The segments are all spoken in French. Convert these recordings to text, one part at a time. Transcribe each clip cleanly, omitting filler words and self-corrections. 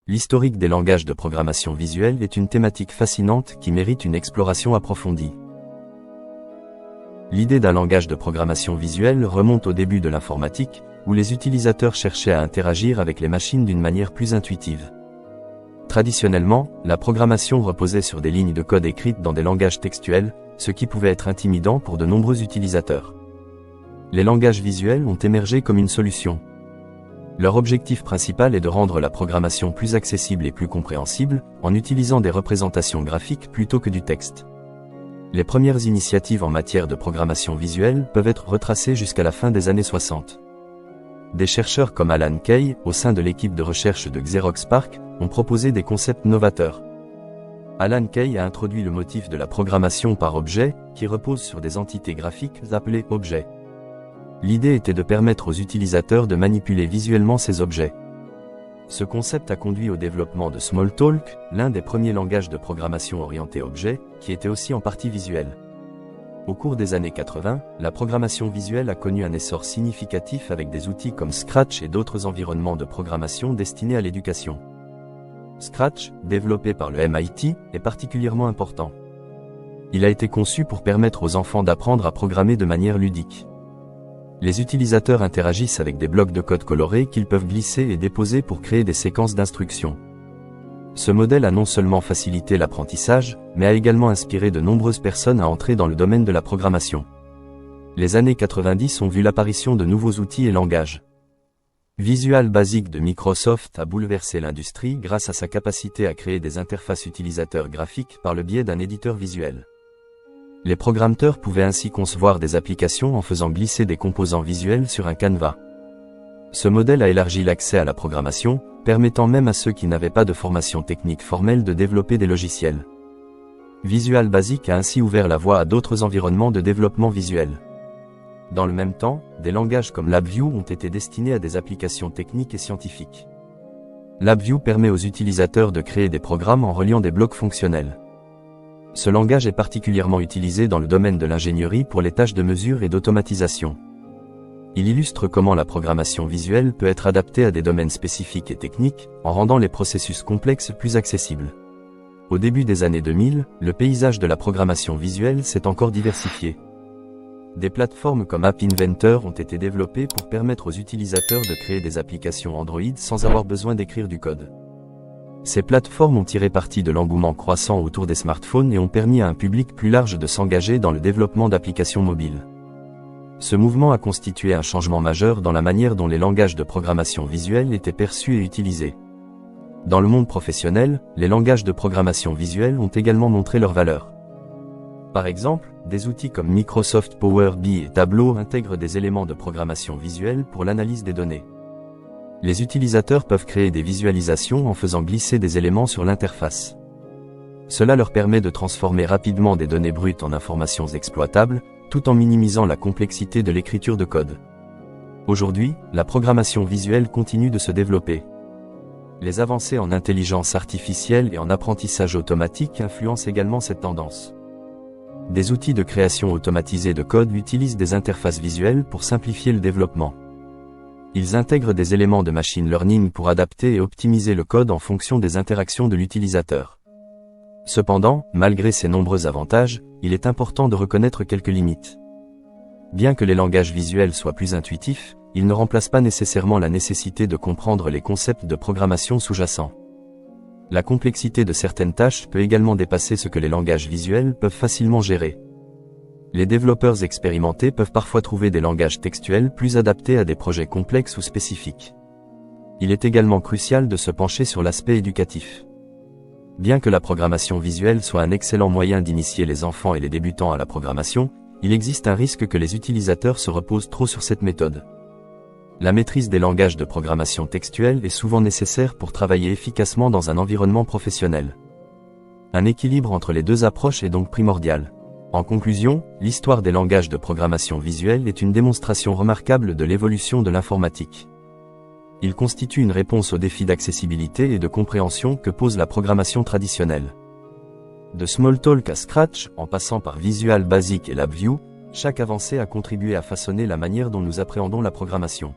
L'historique des langages de programmation visuelle est une thématique fascinante qui mérite une exploration approfondie. L'idée d'un langage de programmation visuelle remonte au début de l'informatique, où les utilisateurs cherchaient à interagir avec les machines d'une manière plus intuitive. Traditionnellement, la programmation reposait sur des lignes de code écrites dans des langages textuels, ce qui pouvait être intimidant pour de nombreux utilisateurs. Les langages visuels ont émergé comme une solution. Leur objectif principal est de rendre la programmation plus accessible et plus compréhensible, en utilisant des représentations graphiques plutôt que du texte. Les premières initiatives en matière de programmation visuelle peuvent être retracées jusqu'à la fin des années 60. Des chercheurs comme Alan Kay, au sein de l'équipe de recherche de Xerox PARC, ont proposé des concepts novateurs. Alan Kay a introduit le motif de la programmation par objet, qui repose sur des entités graphiques appelées objets. L'idée était de permettre aux utilisateurs de manipuler visuellement ces objets. Ce concept a conduit au développement de Smalltalk, l'un des premiers langages de programmation orientés objets, qui était aussi en partie visuel. Au cours des années 80, la programmation visuelle a connu un essor significatif avec des outils comme Scratch et d'autres environnements de programmation destinés à l'éducation. Scratch, développé par le MIT, est particulièrement important. Il a été conçu pour permettre aux enfants d'apprendre à programmer de manière ludique. Les utilisateurs interagissent avec des blocs de code colorés qu'ils peuvent glisser et déposer pour créer des séquences d'instructions. Ce modèle a non seulement facilité l'apprentissage, mais a également inspiré de nombreuses personnes à entrer dans le domaine de la programmation. Les années 90 ont vu l'apparition de nouveaux outils et langages. Visual Basic de Microsoft a bouleversé l'industrie grâce à sa capacité à créer des interfaces utilisateurs graphiques par le biais d'un éditeur visuel. Les programmeurs pouvaient ainsi concevoir des applications en faisant glisser des composants visuels sur un canevas. Ce modèle a élargi l'accès à la programmation, permettant même à ceux qui n'avaient pas de formation technique formelle de développer des logiciels. Visual Basic a ainsi ouvert la voie à d'autres environnements de développement visuel. Dans le même temps, des langages comme LabVIEW ont été destinés à des applications techniques et scientifiques. LabVIEW permet aux utilisateurs de créer des programmes en reliant des blocs fonctionnels. Ce langage est particulièrement utilisé dans le domaine de l'ingénierie pour les tâches de mesure et d'automatisation. Il illustre comment la programmation visuelle peut être adaptée à des domaines spécifiques et techniques, en rendant les processus complexes plus accessibles. Au début des années 2000, le paysage de la programmation visuelle s'est encore diversifié. Des plateformes comme App Inventor ont été développées pour permettre aux utilisateurs de créer des applications Android sans avoir besoin d'écrire du code. Ces plateformes ont tiré parti de l'engouement croissant autour des smartphones et ont permis à un public plus large de s'engager dans le développement d'applications mobiles. Ce mouvement a constitué un changement majeur dans la manière dont les langages de programmation visuelle étaient perçus et utilisés. Dans le monde professionnel, les langages de programmation visuelle ont également montré leur valeur. Par exemple, des outils comme Microsoft Power BI et Tableau intègrent des éléments de programmation visuelle pour l'analyse des données. Les utilisateurs peuvent créer des visualisations en faisant glisser des éléments sur l'interface. Cela leur permet de transformer rapidement des données brutes en informations exploitables, tout en minimisant la complexité de l'écriture de code. Aujourd'hui, la programmation visuelle continue de se développer. Les avancées en intelligence artificielle et en apprentissage automatique influencent également cette tendance. Des outils de création automatisée de code utilisent des interfaces visuelles pour simplifier le développement. Ils intègrent des éléments de machine learning pour adapter et optimiser le code en fonction des interactions de l'utilisateur. Cependant, malgré ces nombreux avantages, il est important de reconnaître quelques limites. Bien que les langages visuels soient plus intuitifs, ils ne remplacent pas nécessairement la nécessité de comprendre les concepts de programmation sous-jacents. La complexité de certaines tâches peut également dépasser ce que les langages visuels peuvent facilement gérer. Les développeurs expérimentés peuvent parfois trouver des langages textuels plus adaptés à des projets complexes ou spécifiques. Il est également crucial de se pencher sur l'aspect éducatif. Bien que la programmation visuelle soit un excellent moyen d'initier les enfants et les débutants à la programmation, il existe un risque que les utilisateurs se reposent trop sur cette méthode. La maîtrise des langages de programmation textuelle est souvent nécessaire pour travailler efficacement dans un environnement professionnel. Un équilibre entre les deux approches est donc primordial. En conclusion, l'histoire des langages de programmation visuelle est une démonstration remarquable de l'évolution de l'informatique. Il constitue une réponse aux défis d'accessibilité et de compréhension que pose la programmation traditionnelle. De Smalltalk à Scratch, en passant par Visual Basic et LabVIEW, chaque avancée a contribué à façonner la manière dont nous appréhendons la programmation.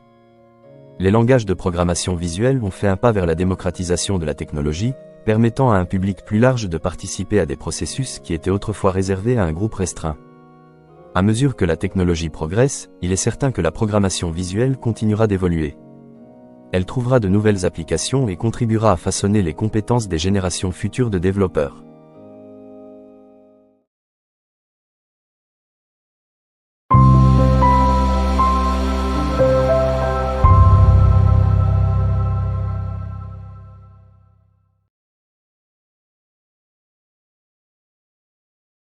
Les langages de programmation visuelle ont fait un pas vers la démocratisation de la technologie, permettant à un public plus large de participer à des processus qui étaient autrefois réservés à un groupe restreint. À mesure que la technologie progresse, il est certain que la programmation visuelle continuera d'évoluer. Elle trouvera de nouvelles applications et contribuera à façonner les compétences des générations futures de développeurs.